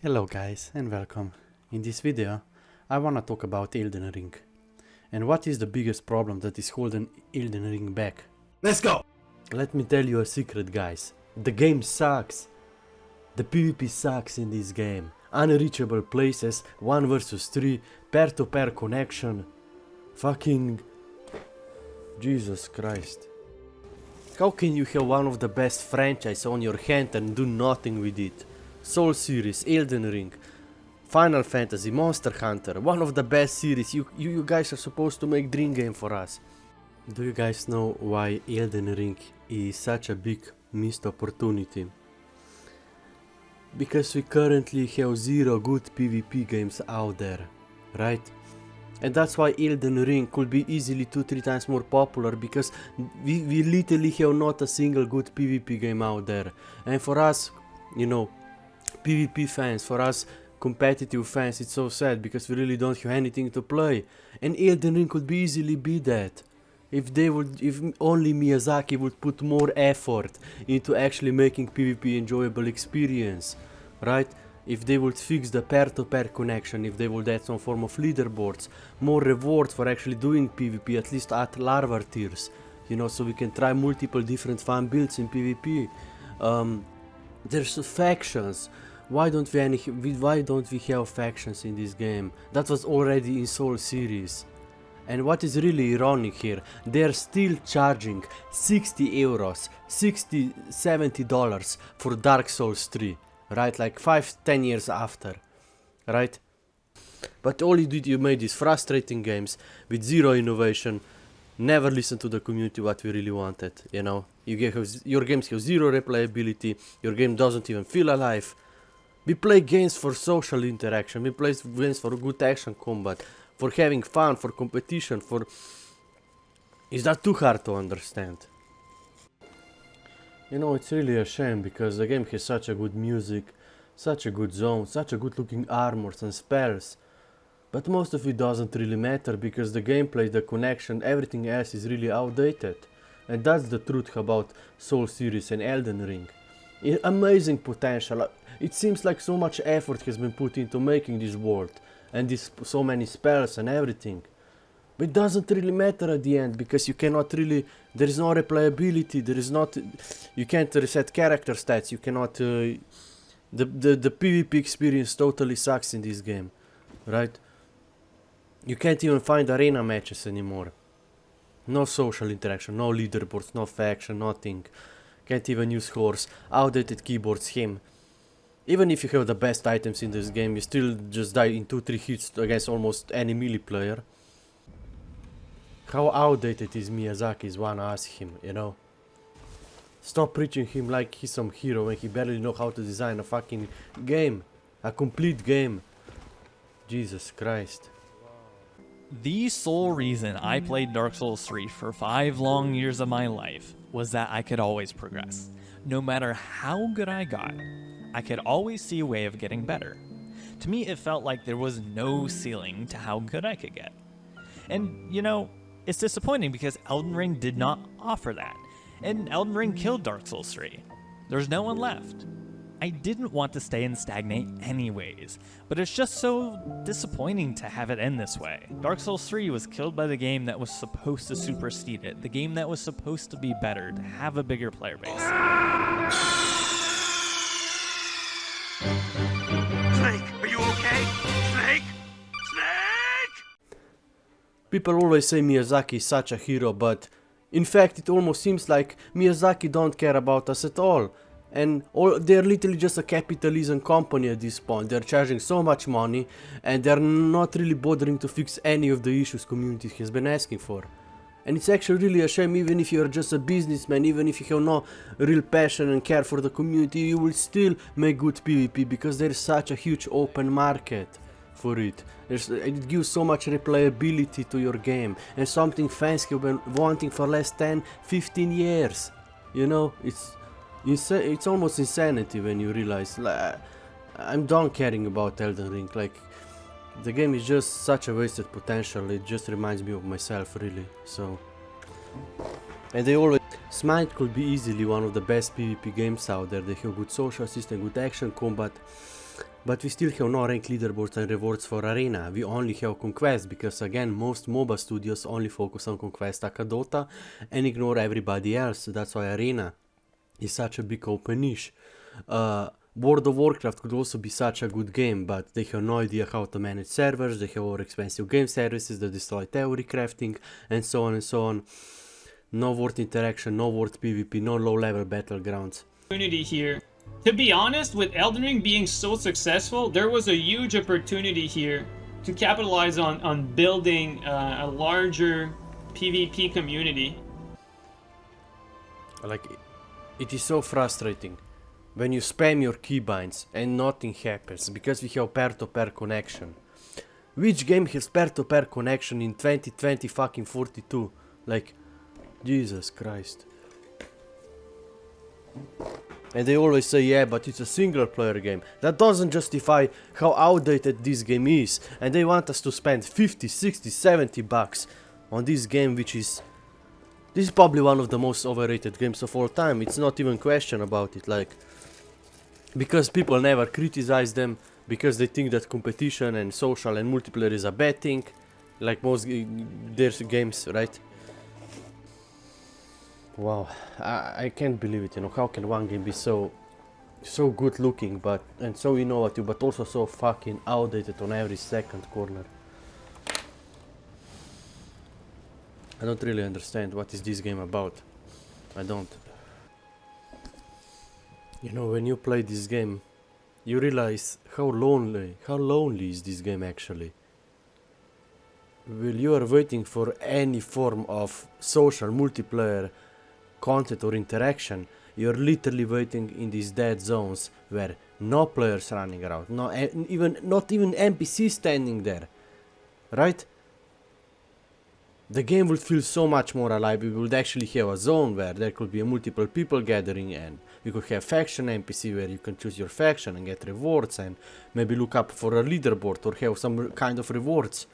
Hello guys and welcome. In this video I wanna talk about Elden Ring and what is the biggest problem that is holding Elden Ring back. Let's go! Let me tell you a secret, guys. The game sucks. The PvP sucks in this game. Unreachable places, 1 versus 3, pair-to-pair connection. Fucking Jesus Christ. How can you have one of the best franchise on your hand and do nothing with it? Soul series, Elden Ring, Final Fantasy, Monster Hunter, one of the best series. You guys are supposed to make dream game for us. Do you guys know why Elden Ring is such a big missed opportunity? Because we currently have 0 good PvP games out there, right? And that's why Elden Ring could be easily 2-3 times more popular, because we literally have not a single good PvP game out there. And for us, you know, PvP fans, for us competitive fans, it's so sad because we really don't have anything to play. And Elden Ring could be easily be that. If only Miyazaki would put more effort into actually making PvP enjoyable experience, right? If they would fix the pair-to-pair connection, if they would add some form of leaderboards, more reward for actually doing PvP, at least at lower tiers, you know, so we can try multiple different fun builds in PvP. There's factions. Why don't we have factions in this game? That was already in Soul series. And what is really ironic here, they're still charging 60 euros, $70 for Dark Souls 3, right? Like 5-10 years after, right? But all you made is frustrating games with 0 innovation, never listen to the community what we really wanted, you know? Your games have 0 replayability, your game doesn't even feel alive. We play games for social interaction, we play games for good action combat, for having fun, for competition, for... Is that too hard to understand? You know, it's really a shame because the game has such a good music, such a good zone, such a good looking armors and spells. But most of it doesn't really matter because the gameplay, the connection, everything else is really outdated. And that's the truth about Soul series and Elden Ring. Amazing potential. It seems like so much effort has been put into making this world and so many spells and everything. But it doesn't really matter at the end because you cannot really, there is no replayability, you can't reset character stats, you cannot, the PvP experience totally sucks in this game, right? You can't even find arena matches anymore. No social interaction, no leaderboards, no faction, nothing. Can't even use horse, outdated keyboards, him. Even if you have the best items in this game, you still just die in 2-3 hits against almost any melee player. How outdated is Miyazaki is one ask him, you know? Stop preaching him like he's some hero when he barely knows how to design a fucking game. A complete game. Jesus Christ. The sole reason I played Dark Souls 3 for 5 long years of my life was that I could always progress. No matter how good I got, I could always see a way of getting better. To me, it felt like there was no ceiling to how good I could get. And, you know, it's disappointing because Elden Ring did not offer that. And Elden Ring killed Dark Souls 3. There's no one left. I didn't want to stay and stagnate anyways, but it's just so disappointing to have it end this way. Dark Souls 3 was killed by the game that was supposed to supersede it, the game that was supposed to be better, to have a bigger player base. Snake, are you okay? Snake? Snake! People always say Miyazaki is such a hero, but in fact it almost seems like Miyazaki don't care about us at all. And they're literally just a capitalism company at this point. They're charging so much money and they're not really bothering to fix any of the issues community has been asking for. And it's actually really a shame, even if you're just a businessman, even if you have no real passion and care for the community, you will still make good PvP because there's such a huge open market for it. It gives so much replayability to your game and something fans have been wanting for last 10-15 years. You know, it's almost insanity when you realize, like, I'm done caring about Elden Ring. Like, the game is just such a wasted potential. It just reminds me of myself, really. So And they always... Smite could be easily one of the best PvP games out there. They have good social system, good action combat. But we still have no ranked leaderboards and rewards for Arena. We only have Conquest because again most MOBA studios only focus on Conquest like a Dota and ignore everybody else. That's why Arena is such a big open niche. World of Warcraft could also be such a good game, but they have no idea how to manage servers, they have over expensive game services that destroy theory crafting and so on and so on. No worth interaction, no worth PvP, no low level battlegrounds. Opportunity here. To be honest, with Elden Ring being so successful, there was a huge opportunity here to capitalize on building a larger PvP community. Like, it is so frustrating when you spam your keybinds and nothing happens because we have pair-to-pair connection. Which game has pair-to-pair connection in 2020 fucking 42? Like, Jesus Christ. And they always say, yeah, but it's a single player game. That doesn't justify how outdated this game is. And they want us to spend 50, 60, 70 bucks on this game, which is... This is probably one of the most overrated games of all time. It's not even question about it, like... Because people never criticize them, because they think that competition and social and multiplayer is a bad thing. Like most their games, right? Wow, I can't believe it, you know, how can one game be so good looking but and so innovative but also so fucking outdated on every second corner. I don't really understand what is this game about. I don't. You know, when you play this game, you realize how lonely is this game actually. While you are waiting for any form of social multiplayer content or interaction, you're literally waiting in these dead zones where no players running around, not even NPC standing there, right? The game would feel so much more alive. We would actually have a zone where there could be a multiple people gathering, and you could have faction NPC where you can choose your faction and get rewards and maybe look up for a leaderboard or have some kind of rewards,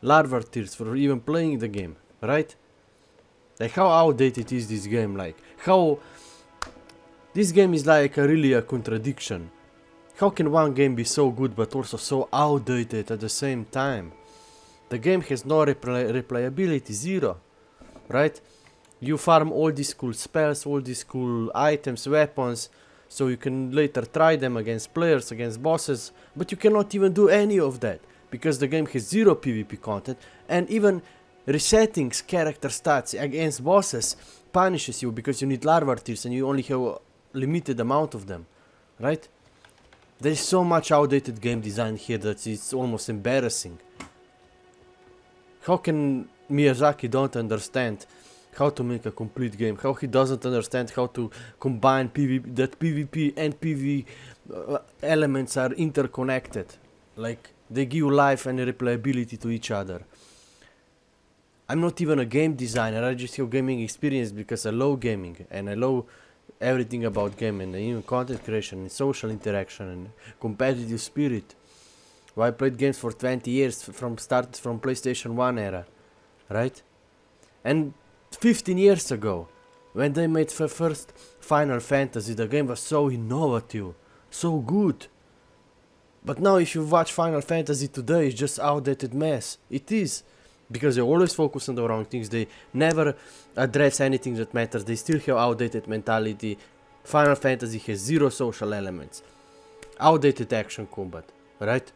larva tiers for even playing the game, right? Like, how outdated is this game? Like, how... This game is like really a contradiction. How can one game be so good but also so outdated at the same time? The game has no replayability, zero. Right? You farm all these cool spells, all these cool items, weapons, so you can later try them against players, against bosses, but you cannot even do any of that, because the game has zero PvP content, and even resetting character stats against bosses punishes you because you need larva tiers and you only have a limited amount of them, right? There is so much outdated game design here that it's almost embarrassing. How can Miyazaki don't understand how to make a complete game? How he doesn't understand how to combine PvP, that PvP and PvE elements are interconnected, like they give life and replayability to each other. I'm not even a game designer, I just have gaming experience because I love gaming and I love everything about gaming, and even content creation and social interaction and competitive spirit. Well, I played games for 20 years from PlayStation 1 era, right? And 15 years ago, when they made the first Final Fantasy, the game was so innovative, so good. But now if you watch Final Fantasy today, it's just outdated mess. It is. Because they always focus on the wrong things, they never address anything that matters, they still have outdated mentality. Final Fantasy has zero social elements, outdated action combat, right?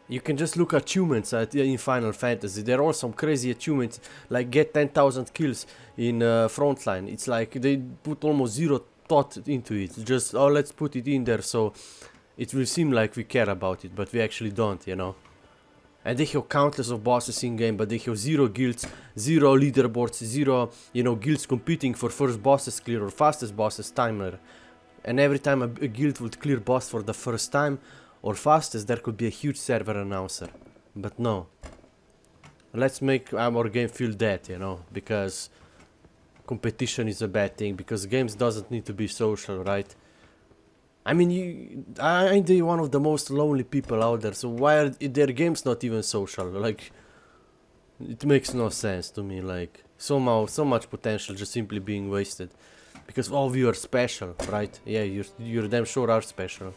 You can just look at achievements in Final Fantasy, there are some crazy achievements, like get 10,000 kills in Frontline. It's like they put almost zero thought into it, just, oh, let's put it in there so it will seem like we care about it, but we actually don't, you know. And they have countless of bosses in game, but they have zero guilds, zero leaderboards, zero, you know, guilds competing for first bosses clear or fastest bosses timer. And every time a guild would clear boss for the first time or fastest, there could be a huge server announcer. But no. Let's make our game feel that, you know, because competition is a bad thing, because games doesn't need to be social, right? I mean, aren't they one of the most lonely people out there? So why are their games not even social? Like, It makes no sense to me, like, somehow, so much potential just simply being wasted. Because all of you are special, right? Yeah, you're damn sure are special.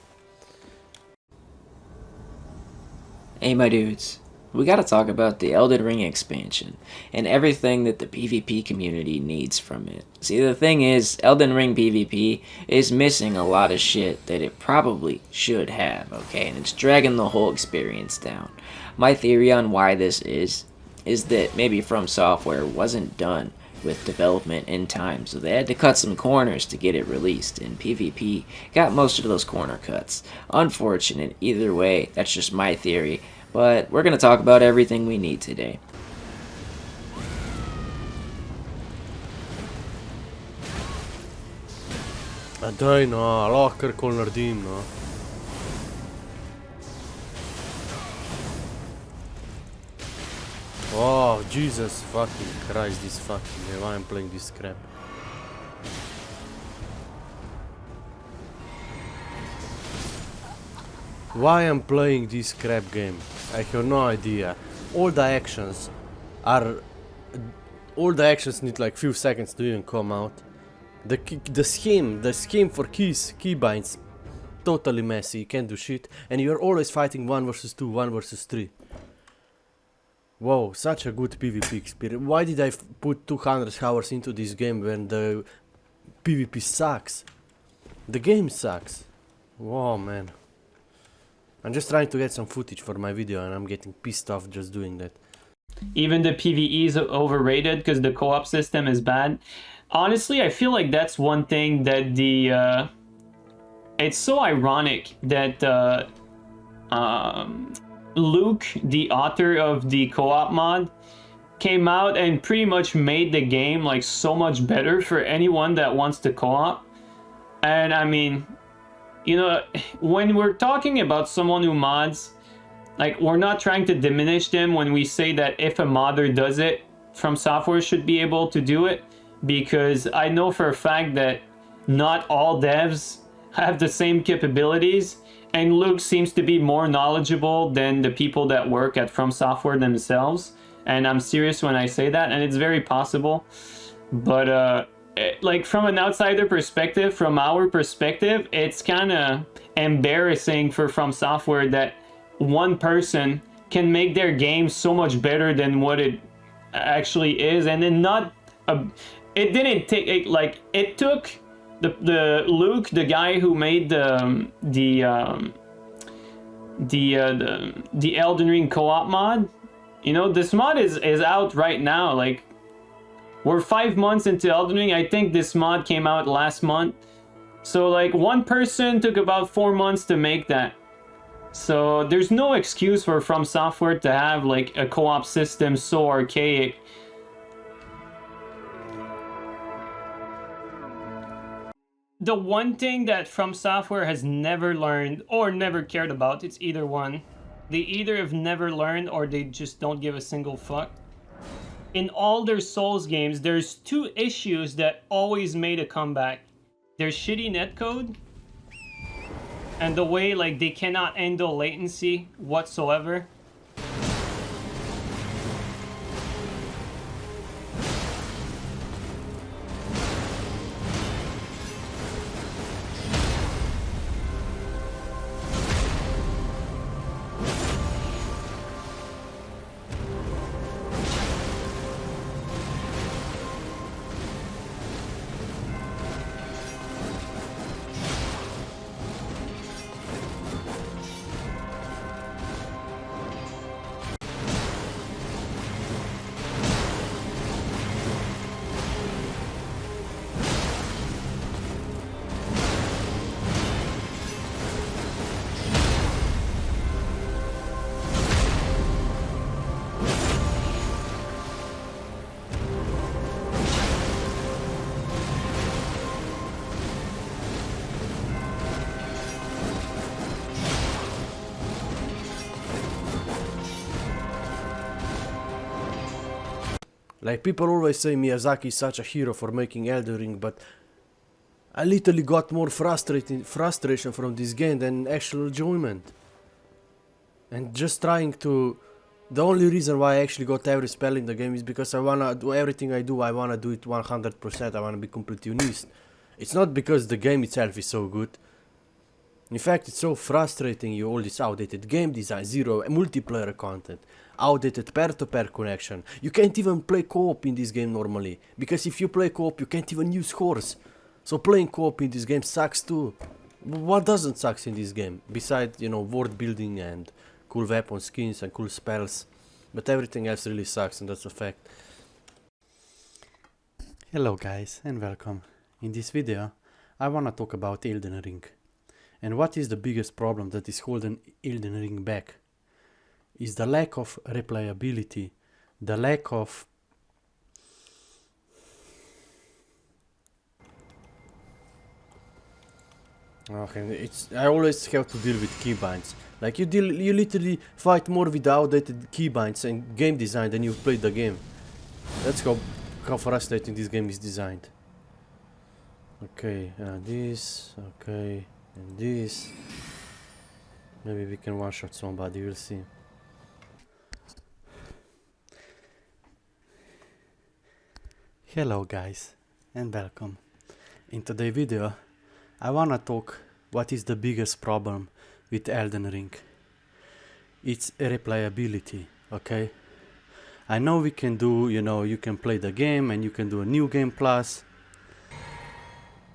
Hey my dudes, we gotta talk about the Elden Ring expansion, and everything that the PvP community needs from it. See, the thing is, Elden Ring PvP is missing a lot of shit that it probably should have, okay? And it's dragging the whole experience down. My theory on why this is that maybe From Software wasn't done with development in time, so they had to cut some corners to get it released, and PvP got most of those corner cuts. Unfortunate, either way, that's just my theory, but we're going to talk about everything we need today. Daj no, lahko karkoli naredim, no. Oh, Jesus fucking Christ, this fucking game, why I'm playing this crap. Why I'm playing this crap game? I have no idea. All the actions need like few seconds to even come out. The scheme for keybinds, totally messy, you can't do shit, and you're always fighting 1 versus 2, 1 versus 3. Whoa, such a good PvP experience. Why did I put 200 hours into this game when the PvP sucks? The game sucks. Whoa, man. I'm just trying to get some footage for my video and I'm getting pissed off just doing that. Even the PvE is overrated because the co-op system is bad. Honestly, I feel like that's one thing that it's so ironic that Luke, the author of the co-op mod, came out and pretty much made the game like so much better for anyone that wants to co-op. And I mean, you know, when we're talking about someone who mods, like, we're not trying to diminish them when we say that if a modder does it, From Software should be able to do it, because I know for a fact that not all devs have the same capabilities, and Luke seems to be more knowledgeable than the people that work at From Software themselves, and I'm serious when I say that, and it's very possible. But like, from an outsider perspective, from our perspective, it's kind of embarrassing for From Software that one person can make their game so much better than what it actually is, and then it didn't take, like, it took the Luke, the guy who made the Elden Ring co-op mod. You know, this mod is out right now. Like, we're 5 months into Elden Ring. I think this mod came out last month. So, like, one person took about 4 months to make that. So there's no excuse for From Software to have like a co-op system so archaic. The one thing that From Software has never learned or never cared about, it's either one. They either have never learned or they just don't give a single fuck. In all their Souls games, there's 2 issues that always made a comeback. There's shitty netcode, and the way, like, they cannot handle latency whatsoever. Like, people always say Miyazaki is such a hero for making Elden Ring, but I literally got more frustration from this game than actual enjoyment. And just trying to The only reason why I actually got every spell in the game is because I wanna do everything I do, I wanna do it 100%, I wanna be completionist. It's not because the game itself is so good. In fact, it's so frustrating, you all this outdated game design, zero multiplayer content, outdated pair-to-pair connection. You can't even play co-op in this game normally, because if you play co-op you can't even use horse. So playing co-op in this game sucks too. What doesn't suck in this game? Besides, you know, world building and cool weapon skins and cool spells. But everything else really sucks, and that's a fact. Hello guys and welcome. In this video I wanna talk about Elden Ring. And what is the biggest problem that is holding Elden Ring back? Is the lack of replayability, the lack of okay, I always have to deal with keybinds. Like you literally fight more with the outdated keybinds and game design than you played the game. That's how frustrating this game is designed. Okay, this, okay, and this. Maybe we can one-shot somebody, we'll see. Hello guys, and welcome. In today's video, I wanna talk what is the biggest problem with Elden Ring. It's replayability, okay? I know we can do, you know, you can play the game and you can do a new game plus.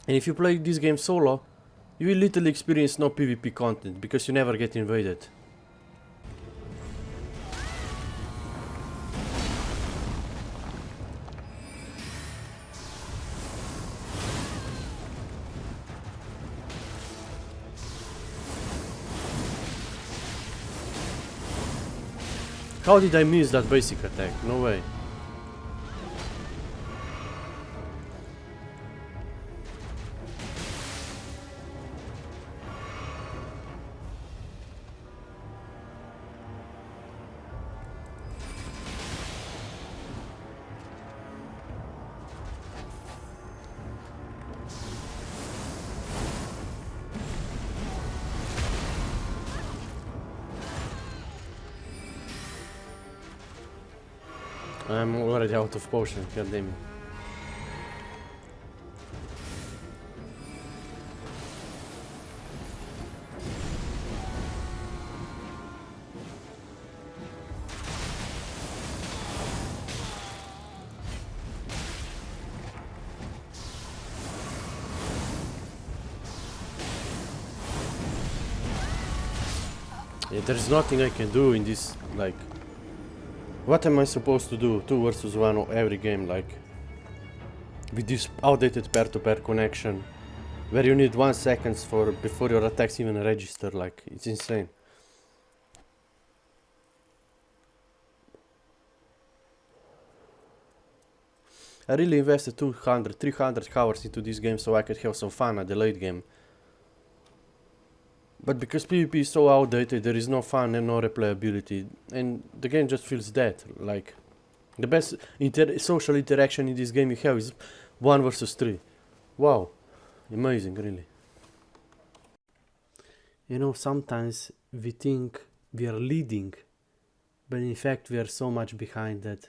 And if you play this game solo, you will literally experience no PvP content because you never get invaded. How did I miss that basic attack? No way. I'm already out of potion, god damn it. Yeah, there's nothing I can do in this, like... What am I supposed to do? 2 versus 1 on every game, like... With this outdated pair-to-pair connection, where you need 1 second before your attacks even register, like, it's insane. I really invested 200, 300 hours into this game so I could have some fun at the late game. But because PvP is so outdated, there is no fun and no replayability, and the game just feels dead. Like, the best social interaction in this game you have is 1 versus 3. Wow, amazing, really. You know, sometimes we think we are leading, but in fact we are so much behind that.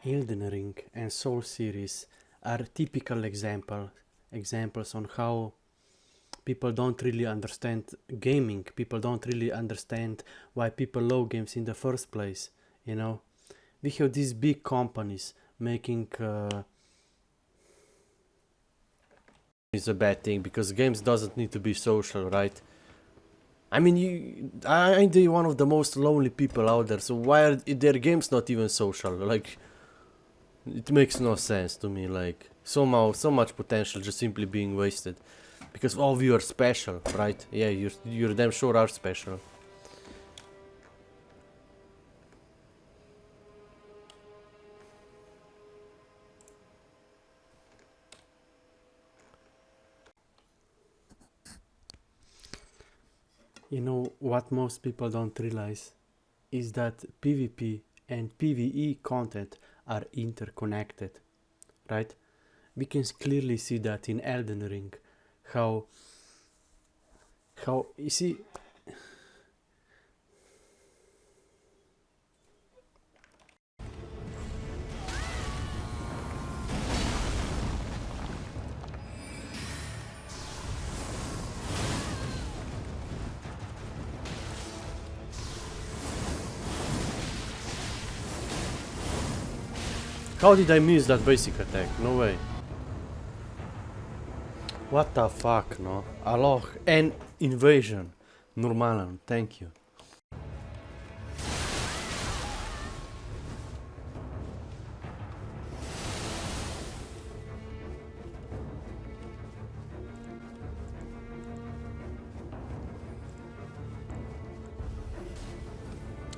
Elden Ring and Soul series are typical examples on how people don't really understand gaming. People don't really understand why people love games in the first place, you know. We have these big companies making it's a bad thing because games doesn't need to be social, right? I mean, ain't they one of the most lonely people out there, so why are their games not even social? Like, it makes no sense to me, like, so much potential just simply being wasted. Because all of you are special, right? Yeah, you're damn sure are special. You know, what most people don't realize is that PvP and PvE content are interconnected, right? We can clearly see that in Elden Ring, how How, you see... How did I miss that basic attack? No way. What the fuck, no? Aloh, and invasion. Normalan, thank you.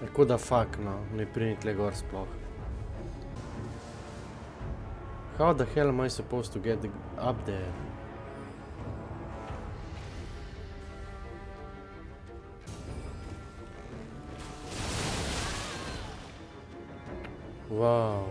Kako da fuck, no? Ne pride tle gor sploh. How the hell am I supposed to get up there? Wow.